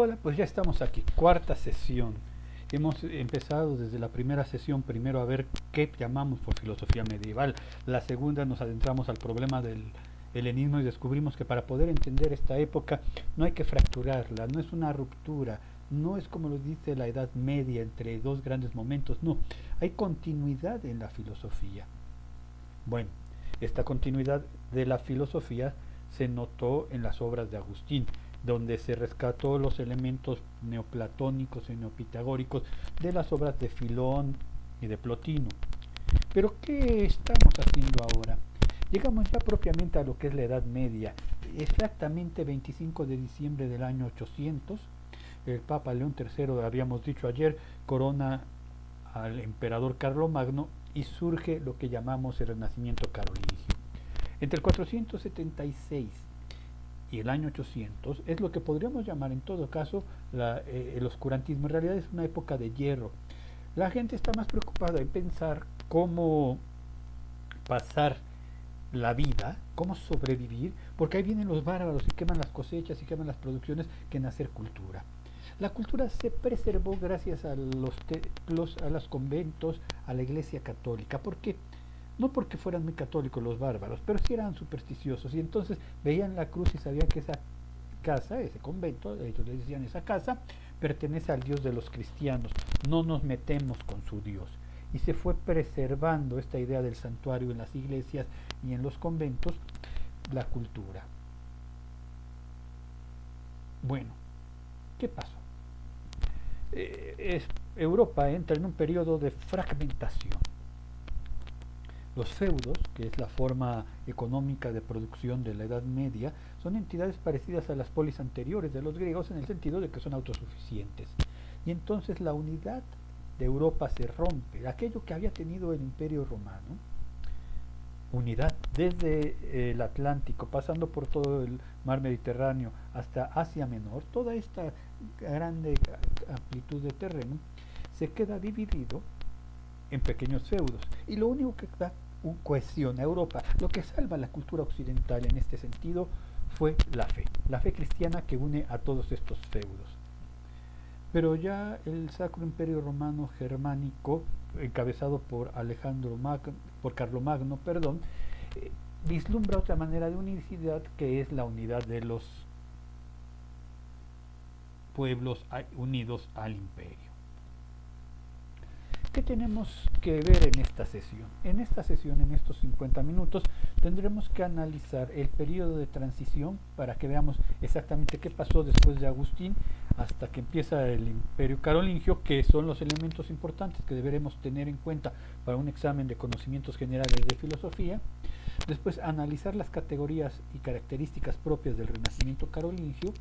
Hola, pues ya estamos aquí, cuarta sesión. Hemos empezado desde la primera sesión primero a ver qué llamamos por filosofía medieval. La segunda nos adentramos al problema del helenismo y descubrimos que para poder entender esta época no hay que fracturarla, no es una ruptura, no es como lo dice la Edad Media entre dos grandes momentos, no, hay continuidad en la filosofía. Bueno, esta continuidad de la filosofía se notó en las obras de Agustín, donde se rescató los elementos neoplatónicos y neopitagóricos de las obras de Filón y de Plotino. Pero ¿qué estamos haciendo ahora? Llegamos ya propiamente a lo que es la Edad Media. Exactamente 25 de diciembre del año 800, el Papa León III, habíamos dicho ayer, corona al emperador Carlomagno y surge lo que llamamos el Renacimiento carolingio. Entre el 476 y el año 800 es lo que podríamos llamar en todo caso el oscurantismo. En realidad es una época de hierro. La gente está más preocupada en pensar cómo pasar la vida, cómo sobrevivir, porque ahí vienen los bárbaros y queman las cosechas y queman las producciones, que en hacer cultura. La cultura se preservó gracias a los templos, a los conventos, a la iglesia católica. ¿Por qué? No porque fueran muy católicos los bárbaros, pero sí eran supersticiosos y entonces veían la cruz y sabían que esa casa, ese convento, ellos le decían esa casa, pertenece al Dios de los cristianos, no nos metemos con su Dios. Y se fue preservando esta idea del santuario en las iglesias y en los conventos, la cultura. Bueno, ¿qué pasó? Europa entra en un periodo de fragmentación. Los feudos, que es la forma económica de producción de la Edad Media, son entidades parecidas a las polis anteriores de los griegos en el sentido de que son autosuficientes. Y entonces la unidad de Europa se rompe, aquello que había tenido el Imperio Romano, unidad desde el Atlántico, pasando por todo el mar Mediterráneo hasta Asia Menor, toda esta grande amplitud de terreno, se queda dividido en pequeños feudos. Y lo único que da cohesión a Europa, lo que salva la cultura occidental en este sentido, fue la fe cristiana que une a todos estos feudos. Pero ya el Sacro Imperio Romano Germánico, encabezado por por Carlomagno, vislumbra otra manera de unicidad, que es la unidad de los pueblos unidos al imperio. ¿Qué tenemos que ver en esta sesión? En esta sesión, en estos 50 minutos, tendremos que analizar el periodo de transición para que veamos exactamente qué pasó después de Agustín hasta que empieza el Imperio Carolingio, que son los elementos importantes que deberemos tener en cuenta para un examen de conocimientos generales de filosofía. Después, analizar las categorías y características propias del Renacimiento carolingio.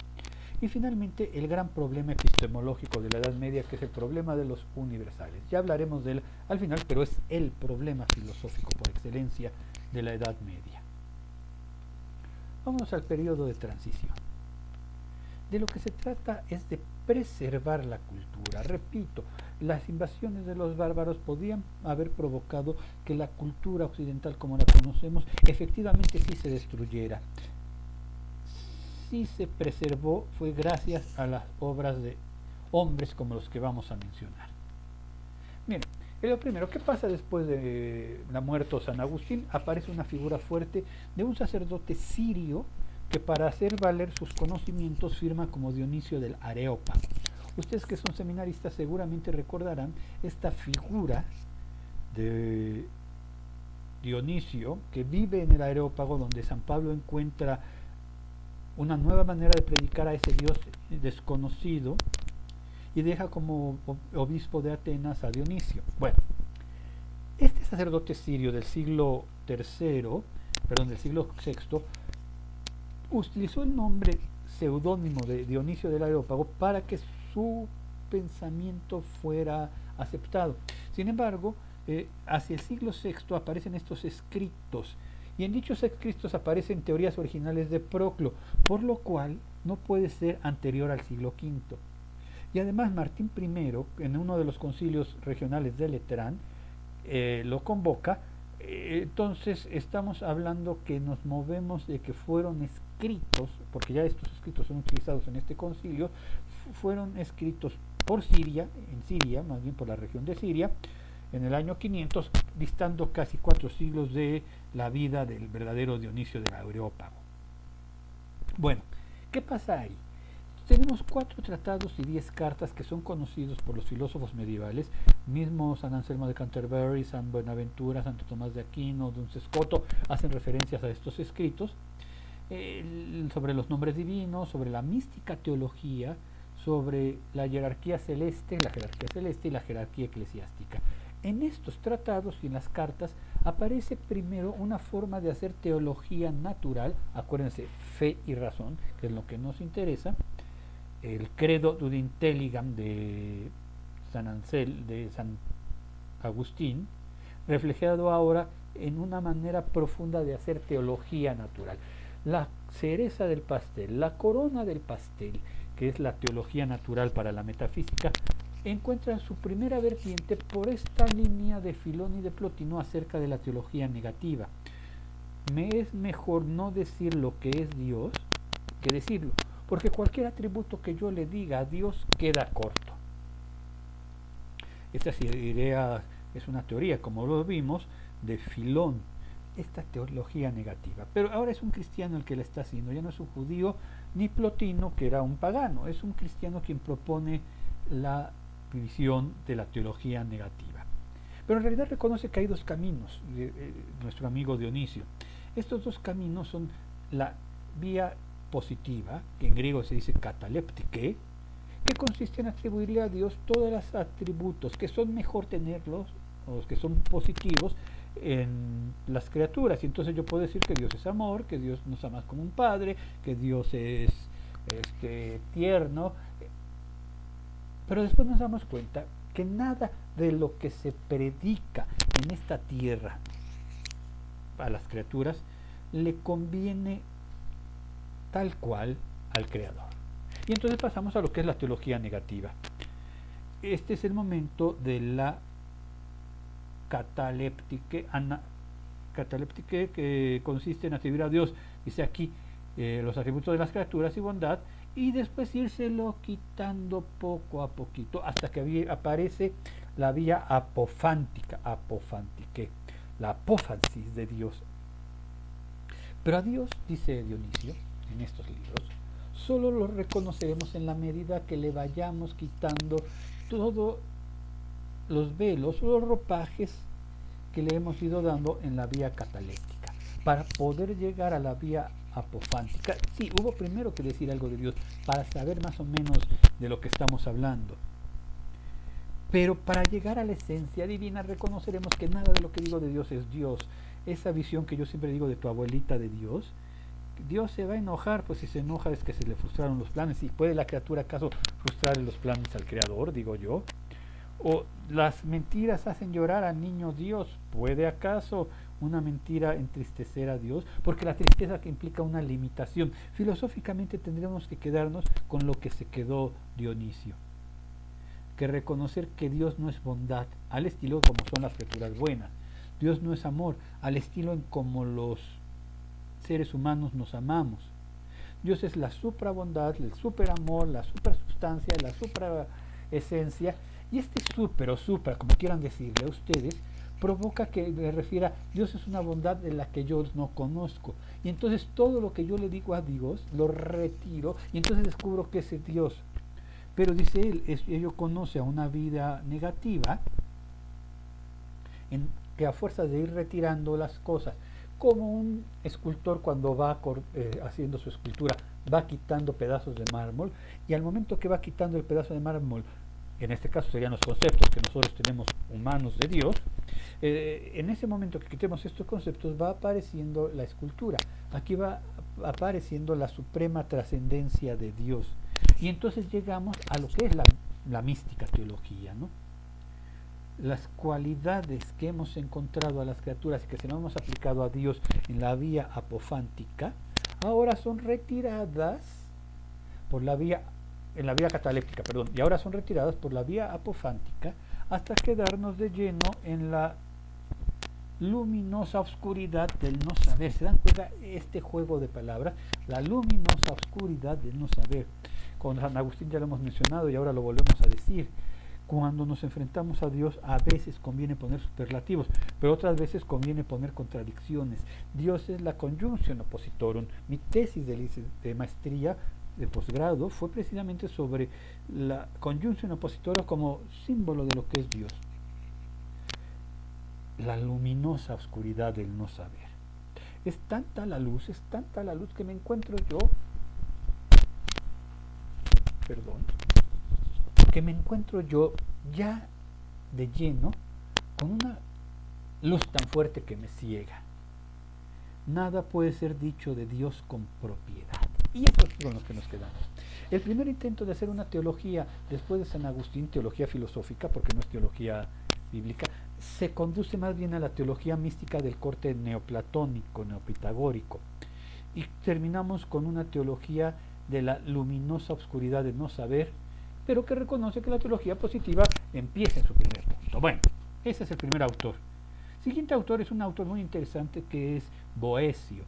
Y finalmente el gran problema epistemológico de la Edad Media, que es el problema de los universales. Ya hablaremos de él al final, pero es el problema filosófico por excelencia de la Edad Media. Vamos al periodo de transición. De lo que se trata es de preservar la cultura. Repito, las invasiones de los bárbaros podían haber provocado que la cultura occidental como la conocemos efectivamente sí se destruyera. Si se preservó fue gracias a las obras de hombres como los que vamos a mencionar. Bien, lo primero, ¿qué pasa después de la muerte de San Agustín? Aparece una figura fuerte de un sacerdote sirio que para hacer valer sus conocimientos firma como Dionisio del Areópago. Ustedes que son seminaristas seguramente recordarán esta figura de Dionisio que vive en el Areópago, donde San Pablo encuentra una nueva manera de predicar a ese Dios desconocido y deja como obispo de Atenas a Dionisio. Bueno, este sacerdote sirio del siglo III, del siglo VI, utilizó el nombre seudónimo de Dionisio del Areópago para que su pensamiento fuera aceptado. Sin embargo, hacia el siglo VI aparecen estos escritos, y en dichos escritos aparecen teorías originales de Proclo, por lo cual no puede ser anterior al siglo V. Y además Martín I, en uno de los concilios regionales de Letrán, lo convoca Entonces estamos hablando que nos movemos de que fueron escritos, porque ya estos escritos son utilizados en este concilio, fueron escritos por Siria, en Siria, más bien por la región de Siria, en el año 500, distando casi 4 siglos de la vida del verdadero Dionisio del Areópago. Bueno, ¿qué pasa ahí? Tenemos 4 tratados y 10 cartas que son conocidos por los filósofos medievales, mismo San Anselmo de Canterbury, San Buenaventura, Santo Tomás de Aquino, Duns Scoto, hacen referencias a estos escritos sobre los nombres divinos, sobre la mística teología, sobre la jerarquía celeste y la jerarquía eclesiástica. En estos tratados y en las cartas aparece primero una forma de hacer teología natural, acuérdense, fe y razón, que es lo que nos interesa, el Credo Dud Intelligam de San Agustín, reflejado ahora en una manera profunda de hacer teología natural. La cereza del pastel, la corona del pastel, que es la teología natural para la metafísica, encuentra su primera vertiente por esta línea de Filón y de Plotino acerca de la teología negativa. Me es mejor no decir lo que es Dios que decirlo, porque cualquier atributo que yo le diga a Dios queda corto. Esta idea es una teoría, como lo vimos, de Filón, esta teología negativa. Pero ahora es un cristiano el que la está haciendo, ya no es un judío ni Plotino, que era un pagano, es un cristiano quien propone la visión de la teología negativa. Pero en realidad reconoce que hay 2 caminos, nuestro amigo Dionisio. Estos 2 caminos son la vía positiva, que en griego se dice cataléptique, que consiste en atribuirle a Dios todos los atributos que son mejor tenerlos, o los que son positivos, en las criaturas. Y entonces yo puedo decir que Dios es amor, que Dios nos ama como un padre, que Dios es tierno, pero después nos damos cuenta que nada de lo que se predica en esta tierra a las criaturas le conviene tal cual al Creador. Y entonces pasamos a lo que es la teología negativa. Este es el momento de la cataléptique, que consiste en atribuir a Dios, dice aquí, los atributos de las criaturas y bondad, y después írselo quitando poco a poquito hasta que aparece la vía apofántica, la apófasis de Dios. Pero a Dios, dice Dionisio en estos libros, solo lo reconoceremos en la medida que le vayamos quitando todos los velos o los ropajes que le hemos ido dando en la vía cataléptica para poder llegar a la vía apofántica. Sí, hubo primero que decir algo de Dios para saber más o menos de lo que estamos hablando, pero para llegar a la esencia divina reconoceremos que nada de lo que digo de Dios es Dios. Esa visión que yo siempre digo de tu abuelita de Dios, Dios se va a enojar, pues si se enoja es que se le frustraron los planes. ¿Y puede la criatura acaso frustrar los planes al Creador, digo yo? ¿O las mentiras hacen llorar al niño Dios? ¿Puede acaso una mentira entristecer a Dios? Porque la tristeza que implica una limitación. Filosóficamente tendremos que quedarnos con lo que se quedó Dionisio, que reconocer que Dios no es bondad, al estilo como son las criaturas buenas. Dios no es amor, al estilo en como los seres humanos nos amamos. Dios es la suprabondad, el superamor, la suprasubstancia, la supraesencia, y este super o supra, como quieran decirle a ustedes, provoca que me refiera, Dios es una bondad de la que yo no conozco, y entonces todo lo que yo le digo a Dios, lo retiro, y entonces descubro que es Dios. Pero dice él, ello conoce a una vida negativa, en que a fuerza de ir retirando las cosas, como un escultor cuando va haciendo su escultura, va quitando pedazos de mármol, y al momento que va quitando el pedazo de mármol, en este caso serían los conceptos que nosotros tenemos humanos de Dios, en ese momento que quitemos estos conceptos va apareciendo la escultura, aquí va apareciendo la suprema trascendencia de Dios, y entonces llegamos a lo que es la mística teología, ¿no? Las cualidades que hemos encontrado a las criaturas y que se nos hemos aplicado a Dios en la vía apofántica, ahora son retiradas por la vía, en la vía cataléptica, perdón, y ahora son retiradas por la vía apofántica hasta quedarnos de lleno en la luminosa oscuridad del no saber. ¿Se dan cuenta este juego de palabras? La luminosa oscuridad del no saber. Con San Agustín ya lo hemos mencionado y ahora lo volvemos a decir. Cuando nos enfrentamos a Dios, a veces conviene poner superlativos, pero otras veces conviene poner contradicciones. Dios es la conjunction oppositorum. Mi tesis de maestría, de posgrado, fue precisamente sobre la conjunction oppositorum como símbolo de lo que es Dios. La luminosa oscuridad del no saber. Es tanta la luz que me encuentro yo, que me encuentro yo ya de lleno con una luz tan fuerte que me ciega. Nada puede ser dicho de Dios con propiedad. Y esos son los que nos quedamos. El primer intento de hacer una teología después de San Agustín, teología filosófica, porque no es teología bíblica, se conduce más bien a la teología mística del corte neoplatónico, neopitagórico. Y terminamos con una teología de la luminosa oscuridad de no saber, pero que reconoce que la teología positiva empieza en su primer punto. Bueno, ese es el primer autor. El siguiente autor es un autor muy interesante que es Boecio.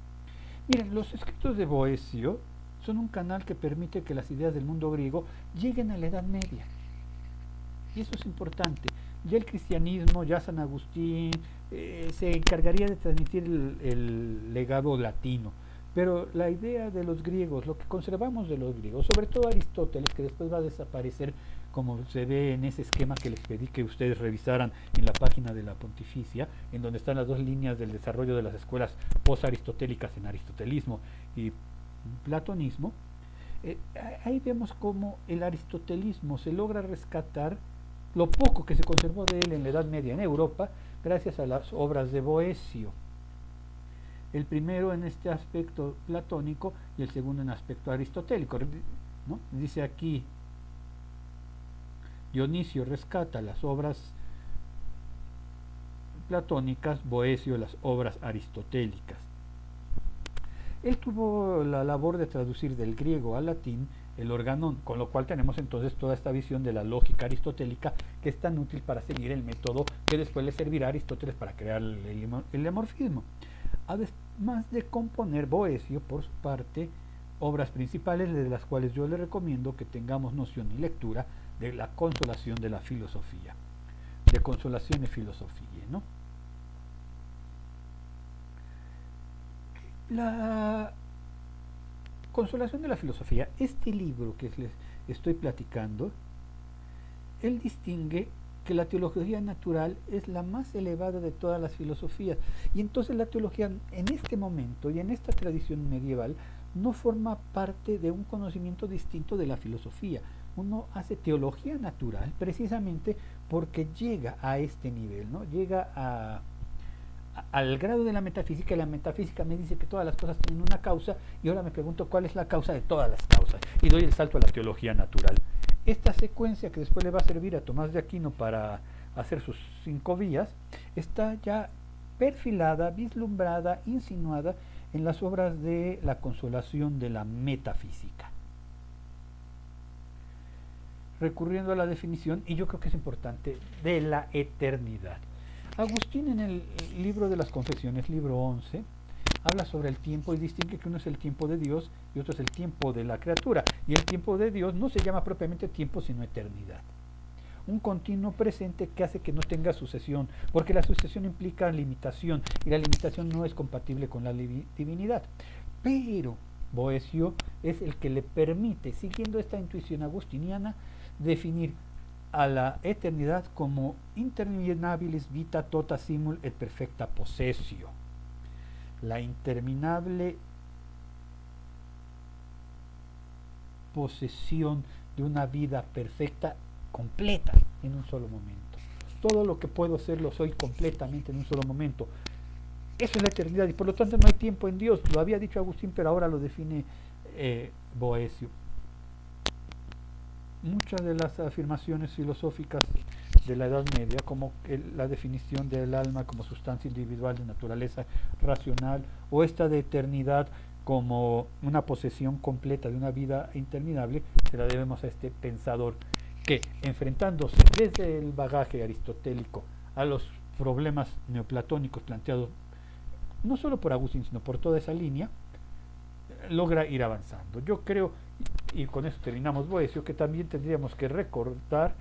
Miren, los escritos de Boecio son un canal que permite que las ideas del mundo griego lleguen a la Edad Media. Y eso es importante. Ya el cristianismo, ya San Agustín, se encargaría de transmitir el legado latino. Pero la idea de los griegos, lo que conservamos de los griegos, sobre todo Aristóteles, que después va a desaparecer, como se ve en ese esquema que les pedí que ustedes revisaran en la página de la Pontificia, en donde están las dos líneas del desarrollo de las escuelas post-aristotélicas en aristotelismo y platonismo. Ahí vemos cómo el aristotelismo se logra rescatar lo poco que se conservó de él en la Edad Media en Europa, gracias a las obras de Boecio. El primero en este aspecto platónico y el segundo en aspecto aristotélico, ¿no? Dice aquí, Dionisio rescata las obras platónicas, Boecio las obras aristotélicas. Él tuvo la labor de traducir del griego al latín el Organon, con lo cual tenemos entonces toda esta visión de la lógica aristotélica que es tan útil para seguir el método que después le servirá a Aristóteles para crear el lemorfismo. Además de componer Boecio, por su parte, obras principales de las cuales yo le recomiendo que tengamos noción y lectura de la consolación de la filosofía, de consolación y filosofía, ¿no? La consolación de la filosofía, este libro que les estoy platicando, él distingue que la teología natural es la más elevada de todas las filosofías, y entonces la teología en este momento y en esta tradición medieval no forma parte de un conocimiento distinto de la filosofía. Uno hace teología natural precisamente porque llega a este nivel, ¿no? Llega al grado de la metafísica, y la metafísica me dice que todas las cosas tienen una causa, y ahora me pregunto cuál es la causa de todas las causas, y doy el salto a la teología natural. Esta secuencia que después le va a servir a Tomás de Aquino para hacer sus 5 vías, está ya perfilada, vislumbrada, insinuada en las obras de la consolación de la metafísica. Recurriendo a la definición, y yo creo que es importante, de la eternidad. Agustín en el libro de las Confesiones, libro 11, habla sobre el tiempo y distingue que uno es el tiempo de Dios y otro es el tiempo de la criatura. Y el tiempo de Dios no se llama propiamente tiempo, sino eternidad. Un continuo presente que hace que no tenga sucesión, porque la sucesión implica limitación y la limitación no es compatible con la divinidad. Pero Boecio es el que le permite, siguiendo esta intuición agustiniana, definir a la eternidad como interminabilis vita tota simul et perfecta possessio, la interminable posesión de una vida perfecta, completa, en un solo momento. Todo lo que puedo hacer lo soy completamente en un solo momento. Eso es la eternidad, y por lo tanto no hay tiempo en Dios. Lo había dicho Agustín, pero ahora lo define Boecio. Muchas de las afirmaciones filosóficas de la Edad Media, como la definición del alma como sustancia individual de naturaleza racional, o esta de eternidad como una posesión completa de una vida interminable, se la debemos a este pensador que, enfrentándose desde el bagaje aristotélico a los problemas neoplatónicos planteados no solo por Agustín, sino por toda esa línea, logra ir avanzando. Yo creo, y con eso terminamos Boecio, que también tendríamos que recordar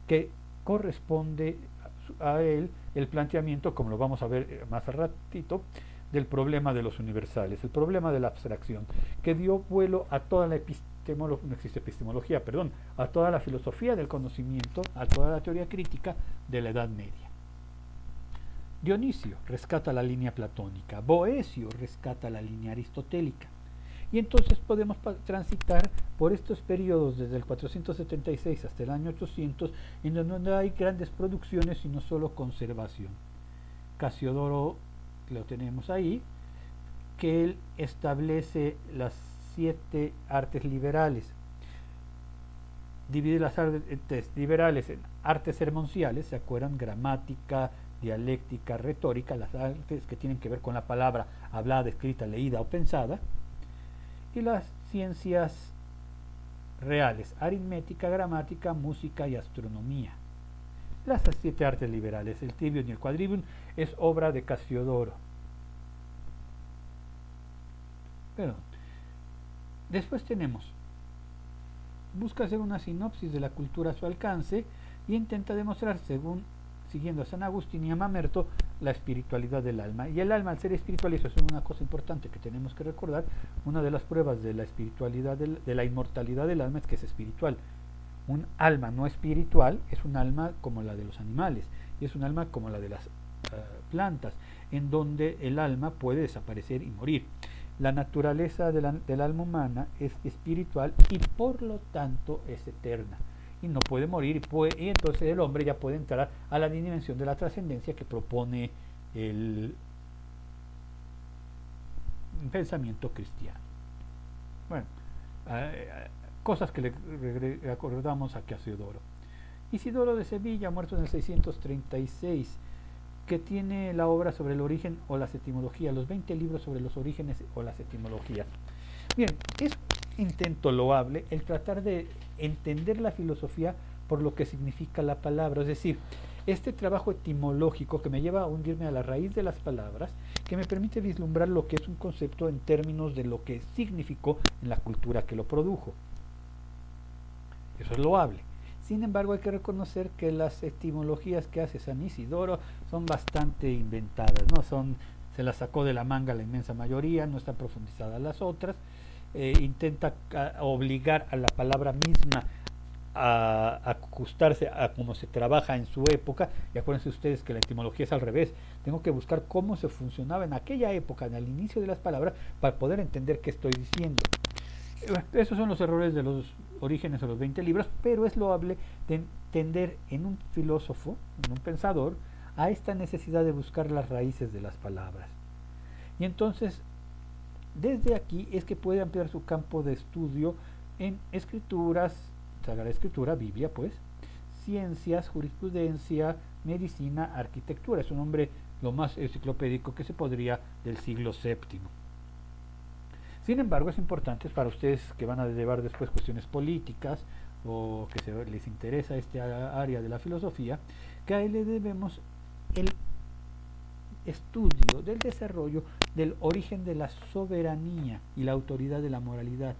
que corresponde a él el planteamiento, como lo vamos a ver más al ratito, del problema de los universales, el problema de la abstracción, que dio vuelo a toda la epistemología, no existe epistemología, perdón, a toda la filosofía del conocimiento, a toda la teoría crítica de la Edad Media. Dionisio rescata la línea platónica, Boecio rescata la línea aristotélica, y entonces podemos transitar por estos periodos desde el 476 hasta el año 800, en donde no hay grandes producciones, sino solo conservación. Casiodoro lo tenemos ahí, que él establece las 7 artes liberales, divide las artes liberales en artes sermonciales, ¿se acuerdan? Gramática, dialéctica, retórica, las artes que tienen que ver con la palabra hablada, escrita, leída o pensada, y las ciencias reales, aritmética, gramática, música y astronomía. Las 7 artes liberales, el Trivium y el Quadrivium, es obra de Casiodoro. Pero después tenemos, busca hacer una sinopsis de la cultura a su alcance y intenta demostrar, siguiendo a San Agustín y a Mamerto, la espiritualidad del alma. Y el alma, al ser espiritual, eso es una cosa importante que tenemos que recordar, una de las pruebas de la espiritualidad, de la inmortalidad del alma, es que es espiritual. Un alma no espiritual es un alma como la de los animales, y es un alma como la de las plantas, en donde el alma puede desaparecer y morir. La naturaleza del alma humana es espiritual y por lo tanto es eterna, y no puede morir, y entonces el hombre ya puede entrar a la dimensión de la trascendencia que propone el pensamiento cristiano. Bueno, cosas que le recordamos a Casiodoro. Isidoro de Sevilla, muerto en el 636, que tiene la obra sobre el origen o las etimologías, los 20 libros sobre los orígenes o las etimologías. Bien, es un intento loable el tratar de entender la filosofía por lo que significa la palabra, es decir, este trabajo etimológico que me lleva a hundirme a la raíz de las palabras, que me permite vislumbrar lo que es un concepto en términos de lo que significó en la cultura que lo produjo. Eso es loable. Sin embargo, hay que reconocer que las etimologías que hace San Isidoro son bastante inventadas, ¿no? Se las sacó de la manga la inmensa mayoría, no están profundizadas las otras. Intenta obligar a la palabra misma a ajustarse a cómo se trabaja en su época. Y acuérdense ustedes que la etimología es al revés. Tengo que buscar cómo se funcionaba en aquella época, en el inicio de las palabras, para poder entender qué estoy diciendo. Esos son los errores de los orígenes de los 20 libros, pero es loable de entender en un filósofo, en un pensador, a esta necesidad de buscar las raíces de las palabras. Y entonces, desde aquí es que puede ampliar su campo de estudio en escrituras, Sagrada Escritura, Biblia pues, ciencias, jurisprudencia, medicina, arquitectura. Es un hombre lo más enciclopédico que se podría del siglo VII. Sin embargo, es importante para ustedes que van a llevar después cuestiones políticas o que les interesa este área de la filosofía, que a él le debemos el estudio del desarrollo del origen de la soberanía y la autoridad de la moralidad.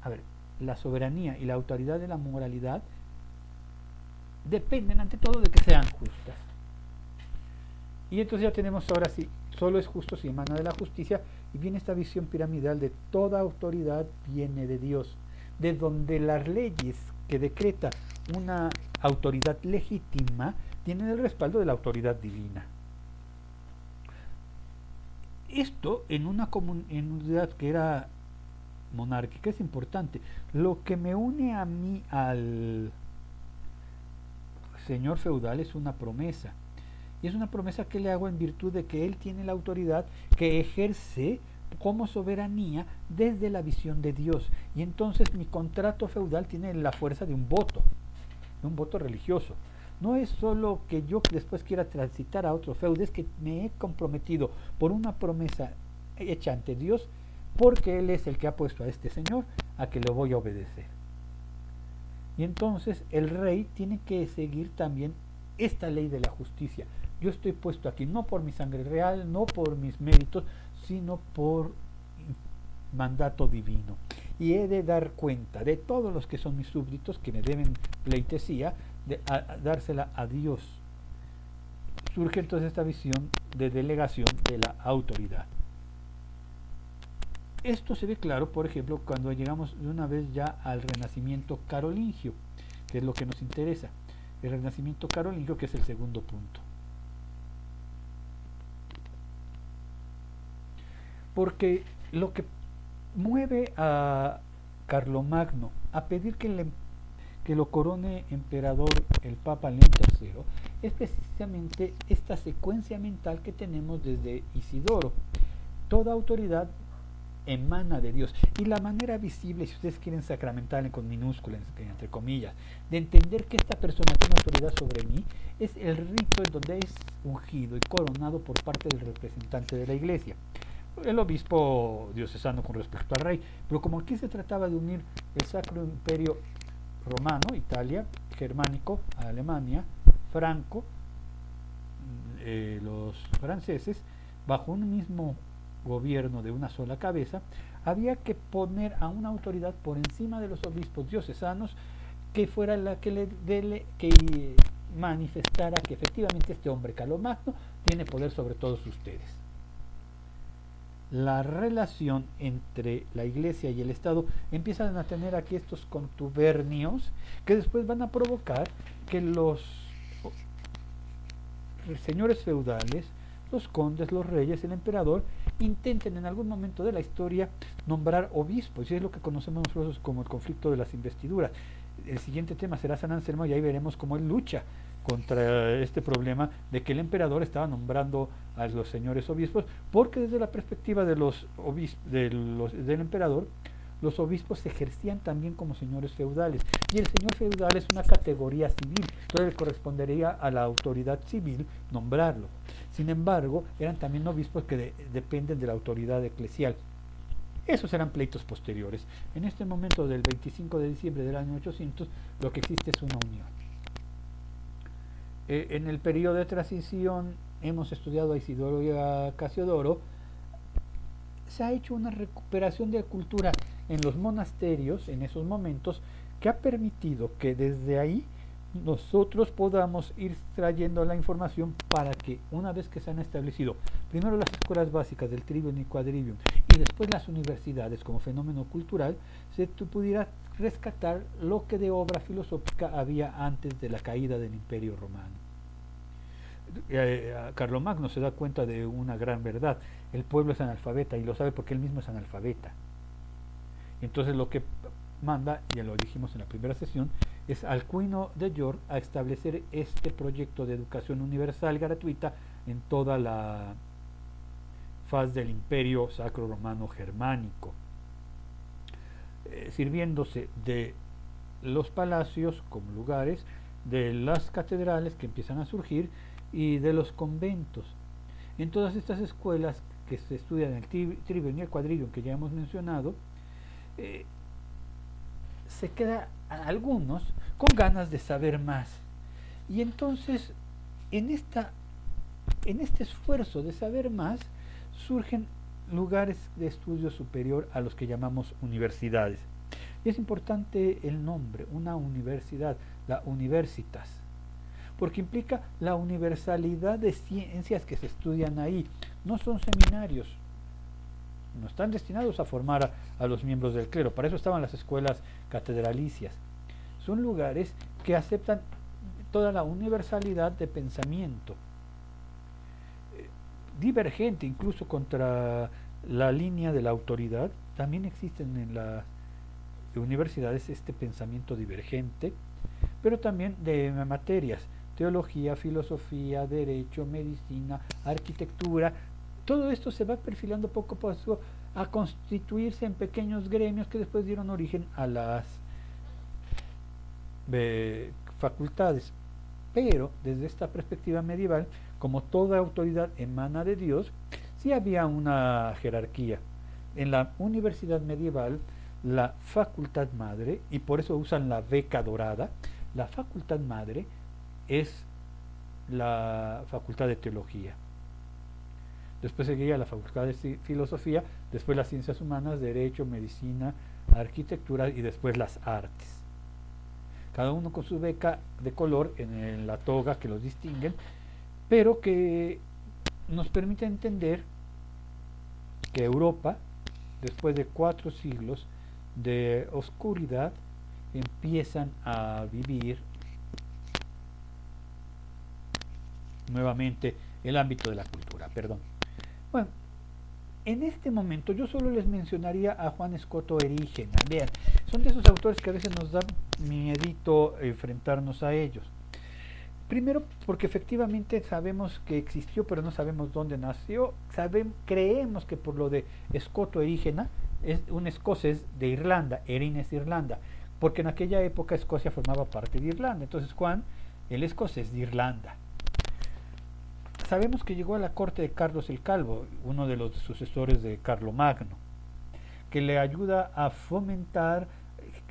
A ver, la soberanía y la autoridad de la moralidad dependen ante todo de que sean justas. Y entonces ya tenemos ahora sí, solo es justo si emana de la justicia, y viene esta visión piramidal de toda autoridad viene de Dios, de donde las leyes que decreta una autoridad legítima tienen el respaldo de la autoridad divina. Esto en una comunidad que era monárquica es importante. Lo que me une a mí al señor feudal es una promesa. Y es una promesa que le hago en virtud de que él tiene la autoridad que ejerce como soberanía desde la visión de Dios. Y entonces mi contrato feudal tiene la fuerza de un voto religioso. No es solo que yo después quiera transitar a otro feudo, es que me he comprometido por una promesa hecha ante Dios, porque Él es el que ha puesto a este señor a que lo voy a obedecer. Y entonces el rey tiene que seguir también esta ley de la justicia. Yo estoy puesto aquí no por mi sangre real, no por mis méritos, sino por mandato divino. Y he de dar cuenta de todos los que son mis súbditos, que me deben pleitesía, de dársela a Dios. Surge entonces esta visión de delegación de la autoridad. Esto se ve claro, por ejemplo, cuando llegamos de una vez ya al Renacimiento carolingio, que es lo que nos interesa. El Renacimiento carolingio, que es el segundo punto. Porque lo que mueve a Carlomagno a pedir que lo corone emperador el Papa León III es precisamente esta secuencia mental que tenemos desde Isidoro. Toda autoridad emana de Dios, y la manera visible, si ustedes quieren sacramental con minúsculas, entre comillas, de entender que esta persona tiene autoridad sobre mí, es el rito en donde es ungido y coronado por parte del representante de la iglesia, el obispo diocesano con respecto al rey. Pero como aquí se trataba de unir el Sacro Imperio Romano, Italia, germánico, Alemania, franco, los franceses, bajo un mismo gobierno de una sola cabeza, había que poner a una autoridad por encima de los obispos diocesanos que fuera la que que manifestara que efectivamente este hombre Carlomagno tiene poder sobre todos ustedes. La relación entre la iglesia y el Estado empiezan a tener aquí estos contubernios que después van a provocar que los señores feudales, los condes, los reyes, el emperador, intenten en algún momento de la historia nombrar obispos, y es lo que conocemos nosotros como el conflicto de las investiduras. El siguiente tema será San Anselmo, y ahí veremos cómo él lucha contra este problema de que el emperador estaba nombrando a los señores obispos, porque desde la perspectiva de del emperador, los obispos se ejercían también como señores feudales, y el señor feudal es una categoría civil, entonces le correspondería a la autoridad civil nombrarlo. Sin embargo, eran también obispos que dependen de la autoridad eclesial. Esos eran pleitos posteriores. En este momento del 25 de diciembre del año 800, lo que existe es una unión. En el periodo de transición hemos estudiado a Isidoro y a Casiodoro. Se ha hecho una recuperación de cultura en los monasterios en esos momentos que ha permitido que desde ahí nosotros podamos ir trayendo la información para que una vez que se han establecido primero las escuelas básicas del Trivium y Quadrivium y después las universidades como fenómeno cultural, se pudiera rescatar lo que de obra filosófica había antes de la caída del Imperio Romano. Carlomagno se da cuenta de una gran verdad: el pueblo es analfabeta, y lo sabe porque él mismo es analfabeta. Entonces lo que manda, ya lo dijimos en la primera sesión, es al Alcuino de York a establecer este proyecto de educación universal gratuita en toda la faz del Imperio Sacro Romano Germánico, sirviéndose de los palacios como lugares, de las catedrales que empiezan a surgir y de los conventos. En todas estas escuelas que se estudian el Trivium y el Quadrivium que ya hemos mencionado, se queda a algunos con ganas de saber más, y entonces en este esfuerzo de saber más surgen lugares de estudio superior a los que llamamos universidades. Y es importante el nombre, una universidad, la universitas, porque implica la universalidad de ciencias que se estudian ahí. No son seminarios, no están destinados a formar a los miembros del clero, para eso estaban las escuelas catedralicias. Son lugares que aceptan toda la universalidad de pensamiento, divergente incluso contra la línea de la autoridad. También existen en las universidades este pensamiento divergente, pero también de materias: teología, filosofía, derecho, medicina, arquitectura. Todo esto se va perfilando poco a poco a constituirse en pequeños gremios que después dieron origen a las facultades. Pero desde esta perspectiva medieval, como toda autoridad emana de Dios, sí había una jerarquía. En la universidad medieval, la facultad madre, y por eso usan la beca dorada, la facultad madre es la Facultad de Teología. Después seguía la Facultad de Filosofía, después las Ciencias Humanas, Derecho, Medicina, Arquitectura y después las Artes. Cada uno con su beca de color en la toga que los distinguen, pero que nos permite entender que Europa, después de 4 siglos de oscuridad, empiezan a vivir nuevamente el ámbito de la cultura. Bueno, en este momento yo solo les mencionaría a Juan Escoto Erígena. Vean, son de esos autores que a veces nos da miedito enfrentarnos a ellos. Primero, porque efectivamente sabemos que existió, pero no sabemos dónde nació. Creemos que por lo de Escoto Erígena es un escocés de Irlanda, Erin es Irlanda, porque en aquella época Escocia formaba parte de Irlanda. Entonces Juan, el escocés de Irlanda. Sabemos que llegó a la corte de Carlos el Calvo, uno de los sucesores de Carlomagno, que le ayuda a fomentar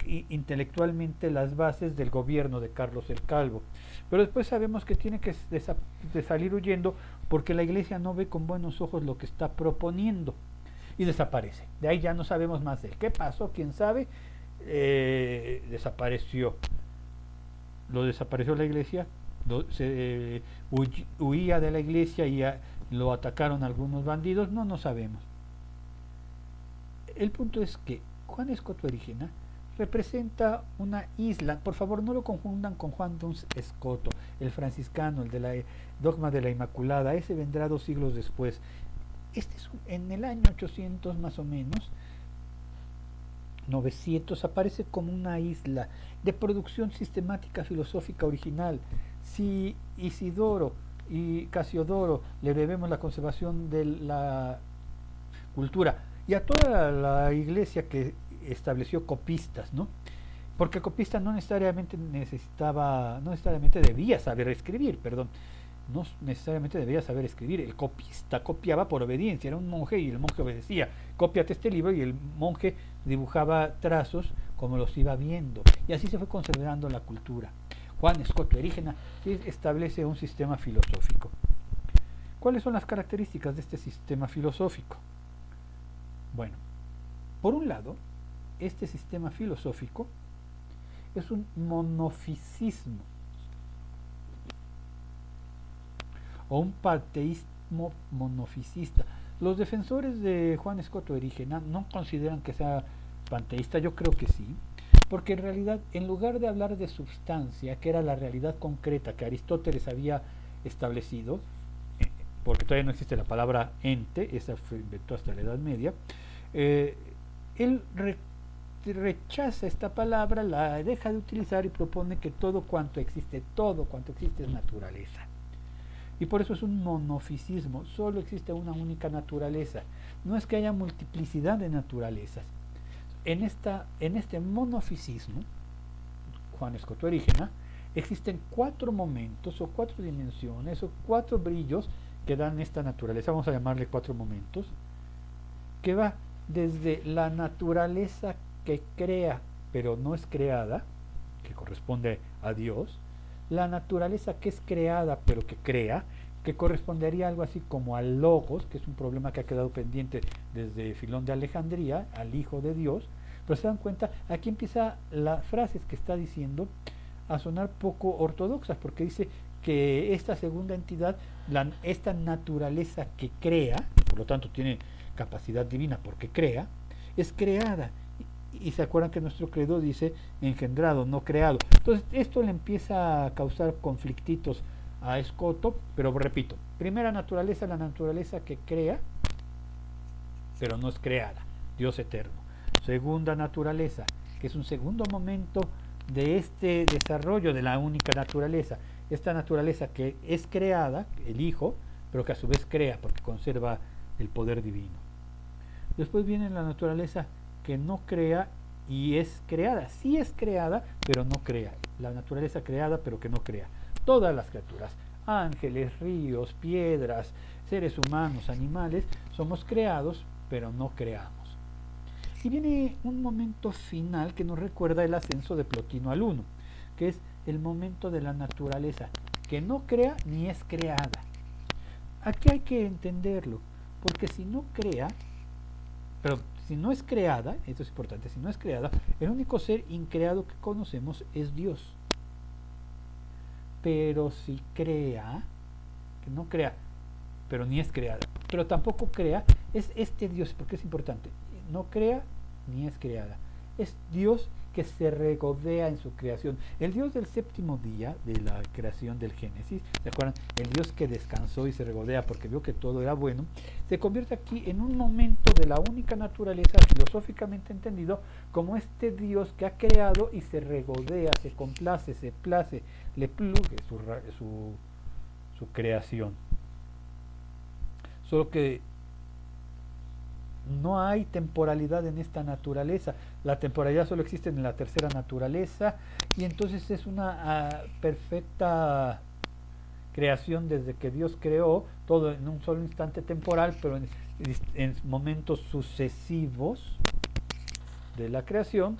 intelectualmente las bases del gobierno de Carlos el Calvo. Pero después sabemos que tiene que salir huyendo porque la iglesia no ve con buenos ojos lo que está proponiendo y desaparece. De ahí ya no sabemos más de él. ¿Qué pasó? ¿Quién sabe? Desapareció. Lo desapareció la iglesia. Huía de la iglesia y lo atacaron algunos bandidos. No sabemos. El punto es que Juan Escoto Erígena representa una isla. Por favor, no lo confundan con Juan Duns Escoto, el franciscano, el de la dogma de la Inmaculada. Ese vendrá 2 siglos después. Este es en el año 800 más o menos, 900, aparece como una isla de producción sistemática filosófica original. Si Isidoro y Casiodoro le debemos la conservación de la cultura y a toda la iglesia que estableció copistas, ¿no? Porque copista no necesariamente debía saber escribir, no necesariamente debía saber escribir. El copista copiaba por obediencia, era un monje y el monje obedecía. Cópiate este libro y el monje dibujaba trazos como los iba viendo. Y así se fue conservando la cultura. Juan Escoto Erígena establece un sistema filosófico. ¿Cuáles son las características de este sistema filosófico? Bueno, por un lado, este sistema filosófico es un monofisismo o un panteísmo monofisista. Los defensores de Juan Escoto Erígena no consideran que sea panteísta, yo creo que sí, porque en realidad, en lugar de hablar de substancia, que era la realidad concreta que Aristóteles había establecido, porque todavía no existe la palabra ente, esa se inventó hasta la Edad Media, él rechaza esta palabra, la deja de utilizar y propone que todo cuanto existe es naturaleza. Y por eso es un monofisismo, solo existe una única naturaleza. No es que haya multiplicidad de naturalezas. En este monofisismo, Juan Escoto Erígena, existen 4 momentos o 4 dimensiones o 4 brillos que dan esta naturaleza. Vamos a llamarle 4 momentos, que va desde la naturaleza que crea pero no es creada, que corresponde a Dios, la naturaleza que es creada pero que crea, que correspondería a algo así como al logos, que es un problema que ha quedado pendiente desde Filón de Alejandría, al Hijo de Dios. Pero se dan cuenta, aquí empieza las frases que está diciendo a sonar poco ortodoxas, porque dice que esta segunda entidad, esta naturaleza que crea, por lo tanto tiene capacidad divina porque crea, es creada. Y se acuerdan que nuestro credo dice engendrado, no creado. Entonces esto le empieza a causar conflictitos a Escoto, pero repito, primera naturaleza, la naturaleza que crea, pero no es creada, Dios eterno. Segunda naturaleza, que es un segundo momento de este desarrollo de la única naturaleza, esta naturaleza que es creada, el Hijo, pero que a su vez crea porque conserva el poder divino. Después viene la naturaleza que no crea y es creada, sí es creada, pero no crea. La naturaleza creada, pero que no crea. Todas las criaturas, ángeles, ríos, piedras, seres humanos, animales, somos creados, pero no creamos. Y viene un momento final que nos recuerda el ascenso de Plotino al Uno, que es el momento de la naturaleza que no crea ni es creada. Aquí hay que entenderlo, porque si no crea, pero si no es creada, esto es importante, si no es creada, el único ser increado que conocemos es Dios. Pero si crea, que no crea, pero ni es creada, pero tampoco crea, es este Dios, porque es importante, no crea ni es creada, es Dios que se regodea en su creación, el Dios del séptimo día de la creación del Génesis, ¿se acuerdan? El Dios que descansó y se regodea porque vio que todo era bueno, se convierte aquí en un momento de la única naturaleza filosóficamente entendido como este Dios que ha creado y se regodea, se complace, se place, le plugue su creación. Solo que no hay temporalidad en esta naturaleza. La temporalidad solo existe en la tercera naturaleza y entonces es una perfecta creación desde que Dios creó, todo en un solo instante temporal, pero en momentos sucesivos de la creación,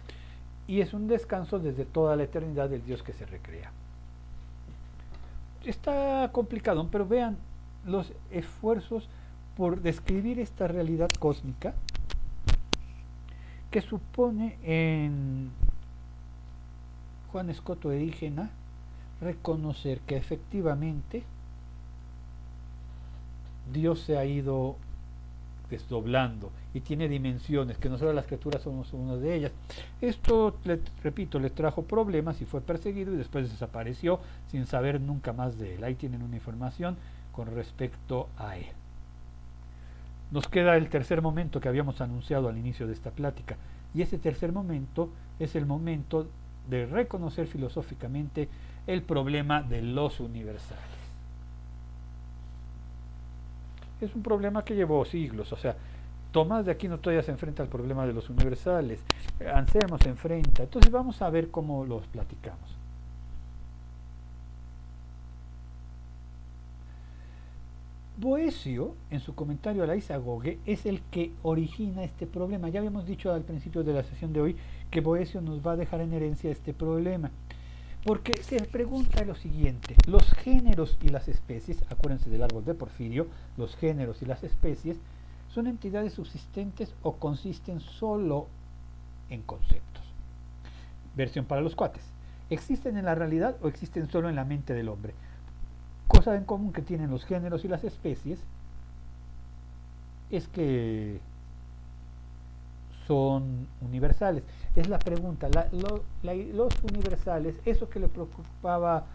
y es un descanso desde toda la eternidad del Dios que se recrea. Está complicado, pero vean los esfuerzos por describir esta realidad cósmica que supone en Juan Escoto Erígena reconocer que efectivamente Dios se ha ido desdoblando y tiene dimensiones, que nosotros las criaturas somos una de ellas. Esto, repito, le trajo problemas y fue perseguido y después desapareció sin saber nunca más de él. Ahí tienen una información con respecto a él. Nos queda el tercer momento que habíamos anunciado al inicio de esta plática, y ese tercer momento es el momento de reconocer filosóficamente el problema de los universales. Es un problema que llevó siglos, o sea, Tomás de Aquino todavía se enfrenta al problema de los universales, Anselmo se enfrenta, entonces vamos a ver cómo los platicamos. Boecio, en su comentario a la Isagoge, es el que origina este problema. Ya habíamos dicho al principio de la sesión de hoy que Boecio nos va a dejar en herencia este problema. Porque se pregunta lo siguiente, los géneros y las especies, acuérdense del árbol de Porfirio, los géneros y las especies, ¿son entidades subsistentes o consisten solo en conceptos? Versión para los cuates. ¿Existen en la realidad o existen solo en la mente del hombre? Cosa en común que tienen los géneros y las especies es que son universales. Es la pregunta, los universales, eso que le preocupaba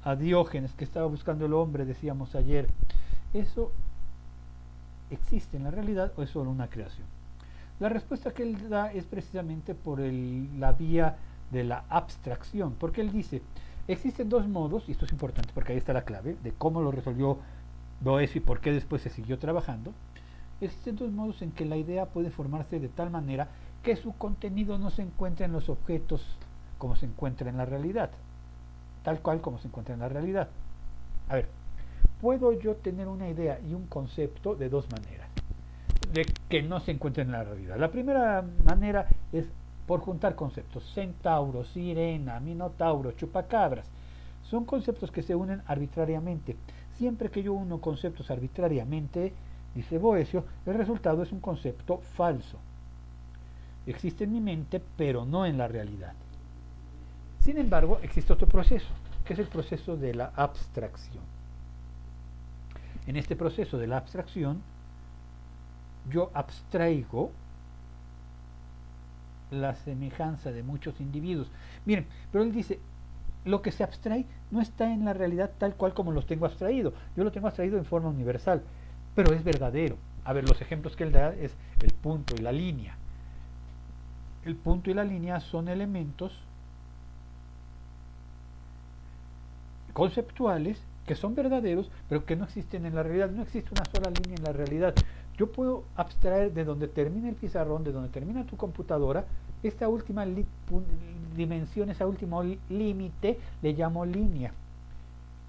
a Diógenes, que estaba buscando el hombre, decíamos ayer, ¿eso existe en la realidad o es solo una creación? La respuesta que él da es precisamente por la vía de la abstracción, porque él dice, existen dos modos, y esto es importante porque ahí está la clave de cómo lo resolvió Boecio y por qué después se siguió trabajando. Existen dos modos en que la idea puede formarse de tal manera que su contenido no se encuentra en los objetos como se encuentra en la realidad, tal cual como se encuentra en la realidad. A ver, puedo yo tener una idea y un concepto de dos maneras, de que no se encuentren en la realidad. La primera manera es por juntar conceptos, centauro, sirena, minotauro, chupacabras. Son conceptos que se unen arbitrariamente. Siempre que yo uno conceptos arbitrariamente, dice Boecio, el resultado es un concepto falso. Existe en mi mente, pero no en la realidad. Sin embargo, existe otro proceso, que es el proceso de la abstracción. En este proceso de la abstracción, yo abstraigo la semejanza de muchos individuos. Miren, pero él dice, lo que se abstrae no está en la realidad tal cual como los tengo abstraído. Yo lo tengo abstraído en forma universal, pero es verdadero. A ver, los ejemplos que él da es el punto y la línea. El punto y la línea son elementos conceptuales que son verdaderos, pero que no existen en la realidad. No existe una sola línea en la realidad. Yo puedo abstraer de donde termina el pizarrón, de donde termina tu computadora, esta última dimensión, ese último límite, le llamo línea.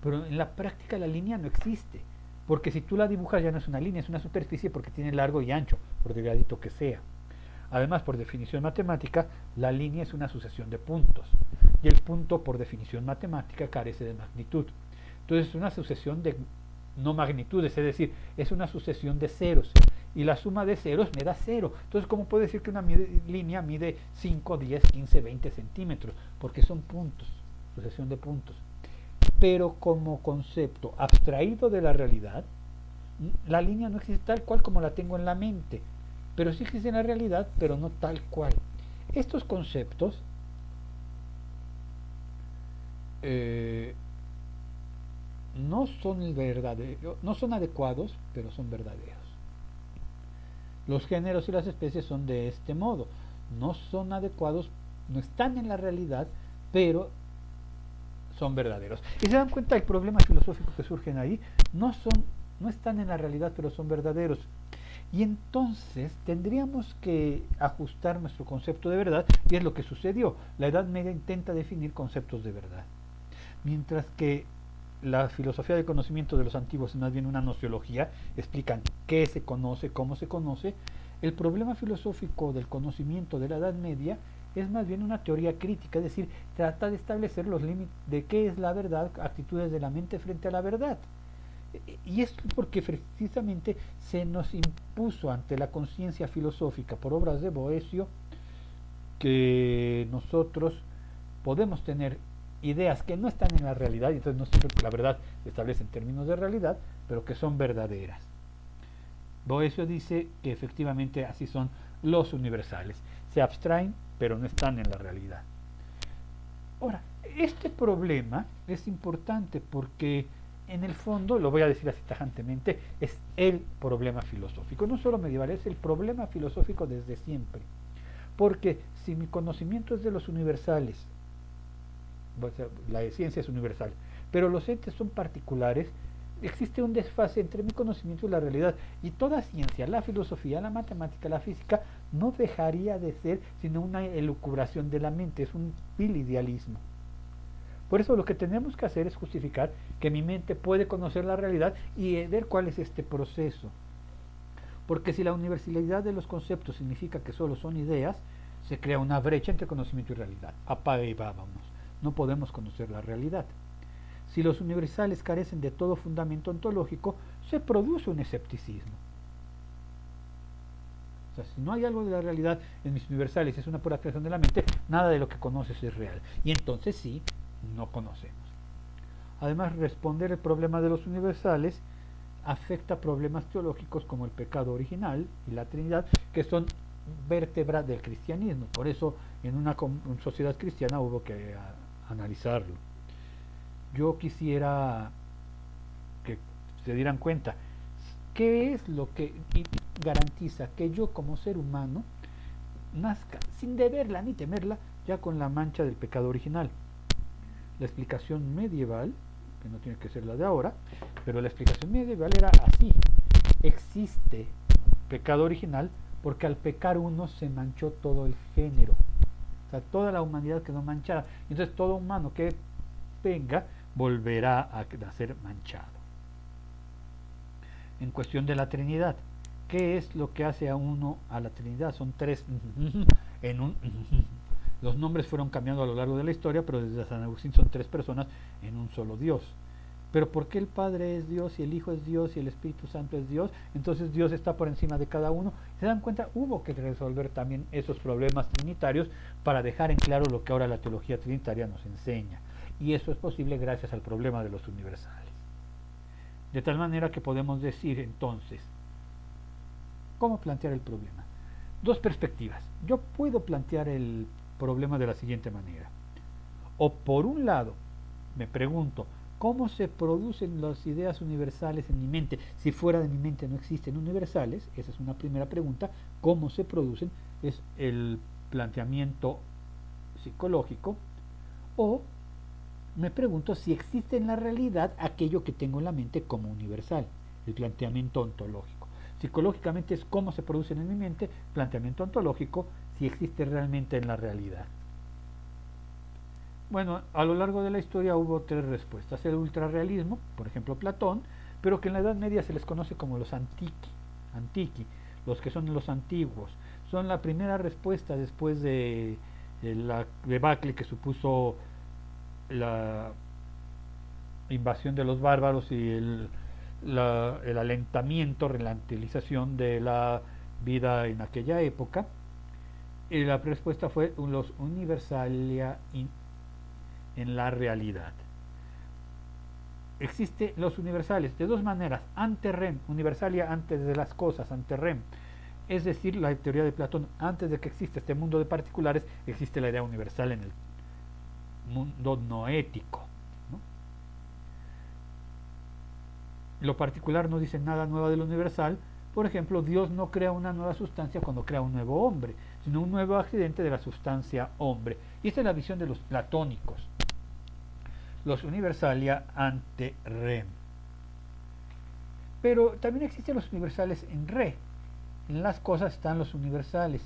Pero en la práctica la línea no existe, porque si tú la dibujas ya no es una línea, es una superficie porque tiene largo y ancho, por delgadito que sea. Además, por definición matemática, la línea es una sucesión de puntos, y el punto, por definición matemática, carece de magnitud. Entonces es una sucesión de no magnitudes, es decir, es una sucesión de ceros. Y la suma de ceros me da cero. Entonces, ¿cómo puedo decir que una línea mide 5, 10, 15, 20 centímetros? Porque son puntos, sucesión de puntos. Pero como concepto abstraído de la realidad, la línea no existe tal cual como la tengo en la mente. Pero sí existe en la realidad, pero no tal cual. Estos conceptos no son verdaderos, no son adecuados, pero son verdaderos. Los géneros y las especies son de este modo. No son adecuados, no están en la realidad, pero son verdaderos. Y se dan cuenta el problema filosófico que surgen ahí, no están en la realidad, pero son verdaderos. Y entonces tendríamos que ajustar nuestro concepto de verdad, y es lo que sucedió. La Edad Media intenta definir conceptos de verdad, mientras que la filosofía del conocimiento de los antiguos es más bien una nociología, explican qué se conoce, cómo se conoce. El problema filosófico del conocimiento de la Edad Media es más bien una teoría crítica, es decir, trata de establecer los límites de qué es la verdad, actitudes de la mente frente a la verdad. Y es porque precisamente se nos impuso ante la conciencia filosófica por obras de Boecio que nosotros podemos tener ideas que no están en la realidad, y entonces no siempre la verdad se establece en términos de realidad, pero que son verdaderas. Boecio dice que efectivamente así son los universales, se abstraen pero no están en la realidad. Ahora, este problema es importante porque en el fondo, lo voy a decir así tajantemente, es el problema filosófico, no solo medieval, es el problema filosófico desde siempre. Porque si mi conocimiento es de los universales, la ciencia es universal, pero los entes son particulares, existe un desfase entre mi conocimiento y la realidad. Y toda ciencia, la filosofía, la matemática, la física, no dejaría de ser sino una elucubración de la mente, es un vil idealismo. Por eso lo que tenemos que hacer es justificar que mi mente puede conocer la realidad y ver cuál es este proceso. Porque si la universalidad de los conceptos significa que solo son ideas, se crea una brecha entre conocimiento y realidad. Apaga y vámonos. No podemos conocer la realidad. Si los universales carecen de todo fundamento ontológico, se produce un escepticismo. O sea, si no hay algo de la realidad en mis universales, es una pura creación de la mente, nada de lo que conoces es real. Y entonces sí, no conocemos. Además, responder el problema de los universales afecta problemas teológicos como el pecado original y la Trinidad, que son vértebra del cristianismo. Por eso en una sociedad cristiana hubo que analizarlo. Yo quisiera que se dieran cuenta qué es lo que garantiza que yo como ser humano nazca sin deberla ni temerla ya con la mancha del pecado original. La explicación medieval, que no tiene que ser la de ahora, pero la explicación medieval era así: existe pecado original porque al pecar uno se manchó todo el género, o sea, toda la humanidad quedó manchada, entonces todo humano que venga volverá a ser manchado. En cuestión de la Trinidad, ¿qué es lo que hace a uno a la Trinidad? Son tres en un los nombres fueron cambiando a lo largo de la historia, pero desde San Agustín son tres personas en un solo Dios. Pero ¿por qué el Padre es Dios y el Hijo es Dios y el Espíritu Santo es Dios? Entonces Dios está por encima de cada uno. ¿Se dan cuenta? Hubo que resolver también esos problemas trinitarios para dejar en claro lo que ahora la teología trinitaria nos enseña. Y eso es posible gracias al problema de los universales. De tal manera que podemos decir entonces, ¿cómo plantear el problema? Dos perspectivas. Yo puedo plantear el problema de la siguiente manera. O por un lado, me pregunto, ¿cómo se producen las ideas universales en mi mente? Si fuera de mi mente no existen universales, esa es una primera pregunta. ¿Cómo se producen? Es el planteamiento psicológico. O me pregunto si existe en la realidad aquello que tengo en la mente como universal, el planteamiento ontológico. Psicológicamente es cómo se producen en mi mente, planteamiento ontológico, si existe realmente en la realidad. Bueno, a lo largo de la historia hubo tres respuestas. El ultrarrealismo, por ejemplo Platón, pero que en la Edad Media se les conoce como los antiqui, los que son los antiguos. Son la primera respuesta después de la debacle que supuso invasión de los bárbaros y el alentamiento, relativización de la vida en aquella época. Y la respuesta fue los universalia en la realidad. Existen los universales de dos maneras: ante rem, universalia antes de las cosas, ante rem. Es decir, la teoría de Platón, antes de que exista este mundo de particulares, existe la idea universal en el mundo noético, ¿no? Lo particular no dice nada nuevo de lo universal. Por ejemplo, Dios no crea una nueva sustancia cuando crea un nuevo hombre, sino un nuevo accidente de la sustancia hombre. Y esta es la visión de los platónicos. Los universalia ante rem. Pero también existen los universales en re. En las cosas están los universales.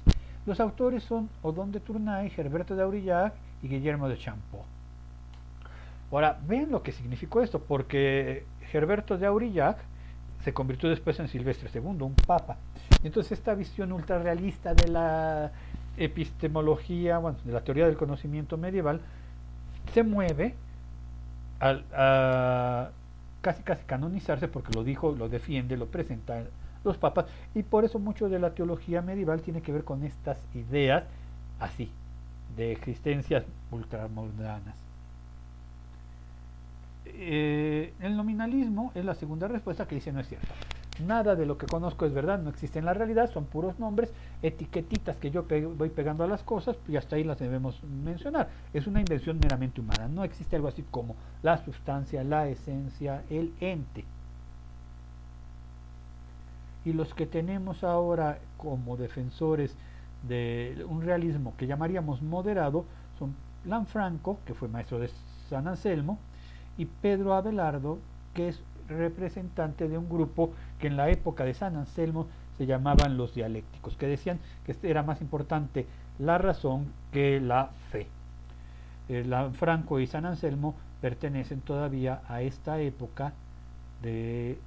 Los autores son Odón de Tournai, Herberto de Aurillac y Guillermo de Champeaux. Ahora, vean lo que significó esto, porque Herberto de Aurillac se convirtió después en Silvestre II, un papa. Y entonces esta visión ultrarrealista de la epistemología, bueno, de la teoría del conocimiento medieval, se mueve a casi canonizarse, porque lo dijo, lo defiende, lo presenta los papas, y por eso mucho de la teología medieval tiene que ver con estas ideas así, de existencias ultramodernas. El nominalismo es la segunda respuesta, que dice no es cierto. Nada de lo que conozco es verdad, no existe en la realidad, son puros nombres, etiquetitas que yo voy pegando a las cosas y hasta ahí las debemos mencionar. Es una invención meramente humana, no existe algo así como la sustancia, la esencia, el ente. Y los que tenemos ahora como defensores de un realismo que llamaríamos moderado son Lanfranco, que fue maestro de San Anselmo, y Pedro Abelardo, que es representante de un grupo que en la época de San Anselmo se llamaban los dialécticos, que decían que era más importante la razón que la fe. Lanfranco y San Anselmo pertenecen todavía a esta época de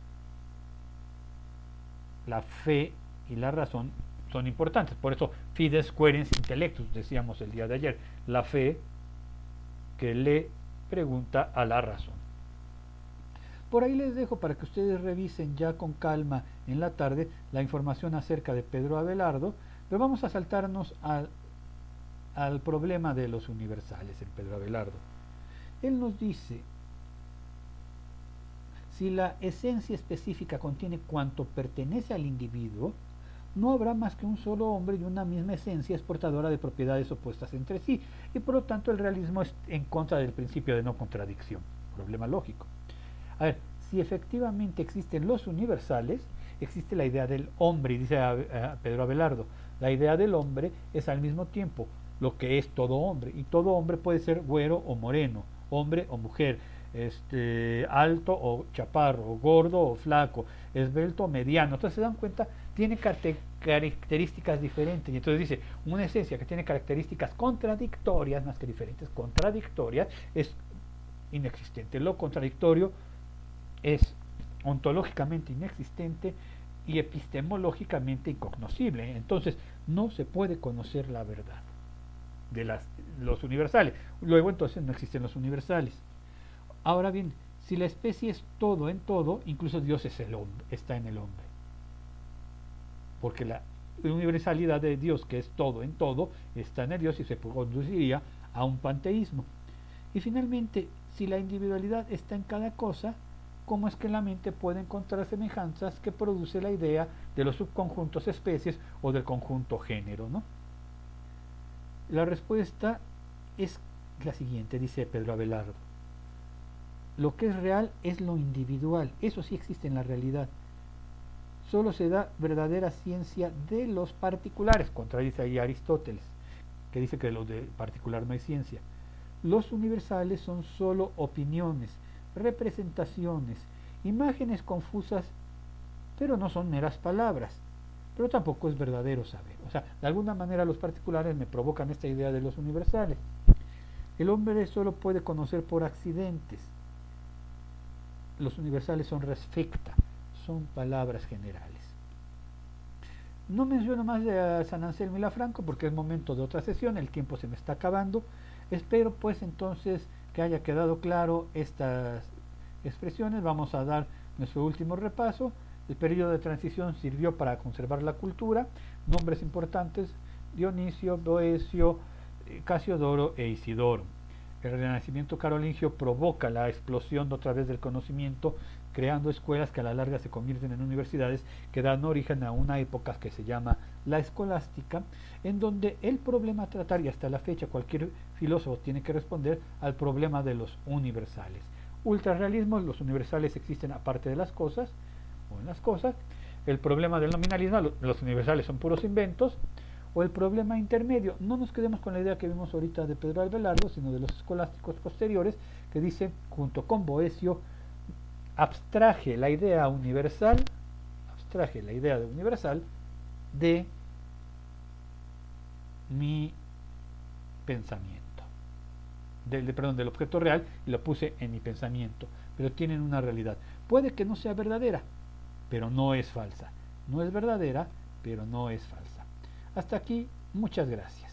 la fe y la razón son importantes. Por eso fides querens intellectus, decíamos el día de ayer, la fe que le pregunta a la razón. Por ahí les dejo para que ustedes revisen ya con calma en la tarde la información acerca de Pedro Abelardo, pero vamos a saltarnos al problema de los universales en Pedro Abelardo. Él nos dice: si la esencia específica contiene cuanto pertenece al individuo, no habrá más que un solo hombre y una misma esencia es portadora de propiedades opuestas entre sí, y por lo tanto el realismo es en contra del principio de no contradicción. Problema lógico. A ver, si efectivamente existen los universales, existe la idea del hombre, y dice Pedro Abelardo, la idea del hombre es al mismo tiempo lo que es todo hombre, y todo hombre puede ser güero o moreno, hombre o mujer, alto o chaparro, o gordo o flaco, esbelto o mediano. Entonces se dan cuenta, tiene características diferentes, y entonces dice, una esencia que tiene características contradictorias, más que diferentes, contradictorias, es inexistente. Lo contradictorio es ontológicamente inexistente y epistemológicamente incognoscible. Entonces no se puede conocer la verdad de los universales. Luego entonces no existen los universales. Ahora bien, si la especie es todo en todo, incluso Dios es el hombre, está en el hombre. Porque la universalidad de Dios, que es todo en todo, está en el Dios, y se conduciría a un panteísmo. Y finalmente, si la individualidad está en cada cosa, ¿cómo es que la mente puede encontrar semejanzas que produce la idea de los subconjuntos especies o del conjunto género, ¿no? La respuesta es la siguiente, dice Pedro Abelardo. Lo que es real es lo individual, eso sí existe en la realidad. Solo se da verdadera ciencia de los particulares, contradice ahí Aristóteles, que dice que de lo de particular no hay ciencia. Los universales son solo opiniones, representaciones, imágenes confusas, pero no son meras palabras. Pero tampoco es verdadero saber. O sea, de alguna manera los particulares me provocan esta idea de los universales. El hombre solo puede conocer por accidentes. Los universales son res ficta, son palabras generales. No menciono más de San Anselmo y Lanfranco porque es momento de otra sesión, el tiempo se me está acabando. Espero pues entonces que haya quedado claro estas expresiones. Vamos a dar nuestro último repaso. El periodo de transición sirvió para conservar la cultura. Nombres importantes: Dionisio, Boecio, Casiodoro e Isidoro. El renacimiento carolingio provoca la explosión otra vez del conocimiento, creando escuelas que a la larga se convierten en universidades, que dan origen a una época que se llama la escolástica, en donde el problema a tratar, y hasta la fecha cualquier filósofo tiene que responder al problema de los universales. Ultrarrealismo: los universales existen aparte de las cosas, o en las cosas. El problema del nominalismo: los universales son puros inventos. O el problema intermedio: no nos quedemos con la idea que vimos ahorita de Pedro Abelardo, sino de los escolásticos posteriores, que dice, junto con Boecio, abstraje la idea universal de mi pensamiento, del objeto real, y lo puse en mi pensamiento, pero tienen una realidad. Puede que no sea verdadera, pero no es falsa. No es verdadera, pero no es falsa. Hasta aquí, muchas gracias.